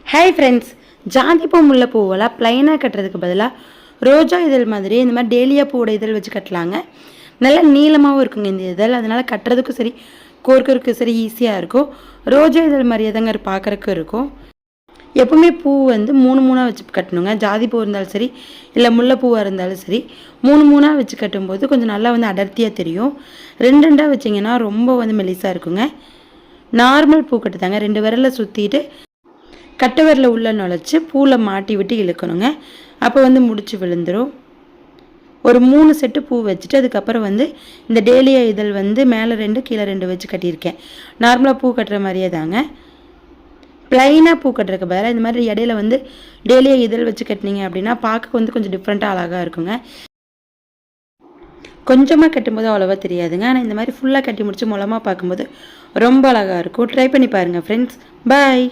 Hi friends, ஜாதிப்பூ முல்லைப்பூவெல்லாம் ப்ளைனாக கட்டுறதுக்கு பதிலாக ரோஜா இதழ் மாதிரி இந்த மாதிரி டேலியா பூவோட இதழ் வச்சு கட்டலாங்க. நல்லா நீளமாகவும் இருக்குங்க இந்த இதழ். அதனால் கட்டுறதுக்கும் சரி கோர்க்கறதுக்கும் சரி ஈஸியாக இருக்கும். ரோஜா இதழ் மாதிரியே தாங்க பார்க்குறக்கும் இருக்கும். எப்பவுமே பூ வந்து மூணு மூணாக வச்சு கட்டணுங்க. ஜாதிப்பூ இருந்தாலும் சரி இல்லை முல்லைப்பூவாக இருந்தாலும் சரி மூணு மூணாக வச்சு கட்டும்போது கொஞ்சம் நல்லா வந்து அடர்த்தியாக தெரியும். ரெண்டு ரெண்டாக வச்சிங்கன்னா ரொம்ப வந்து மெலிசாக இருக்குங்க. நார்மல் பூ கட்டு தாங்க. 2 விரலை சுற்றிட்டு கட்டை விரல உள்ளே நுழைச்சி பூவில் மாட்டி விட்டு இழுக்கணுங்க. அப்போ வந்து முடிச்சு விழுந்துடும். ஒரு 3 செட்டு பூ வச்சுட்டு அதுக்கப்புறம் வந்து இந்த டேலியா இதழ் வந்து மேலே 2 கீழே 2 வச்சு கட்டியிருக்கேன். நார்மலாக பூ கட்டுற மாதிரியே தாங்க. ப்ளைனாக பூ கட்டுறதுக்கு பதிலாக இந்த மாதிரி இடையில வந்து டேலியா இதழ் வச்சு கட்டினீங்க அப்படின்னா பார்க்க வந்து கொஞ்சம் டிஃப்ரெண்ட்டாக அழகாக இருக்குங்க. கொஞ்சமாக கட்டும்போது அவ்வளோவா தெரியாதுங்க. ஆனால் இந்த மாதிரி ஃபுல்லாக கட்டி முடிச்சு மூலமாக பார்க்கும்போது ரொம்ப அழகாக இருக்கும். ட்ரை பண்ணி பாருங்கள் ஃப்ரெண்ட்ஸ். பாய்.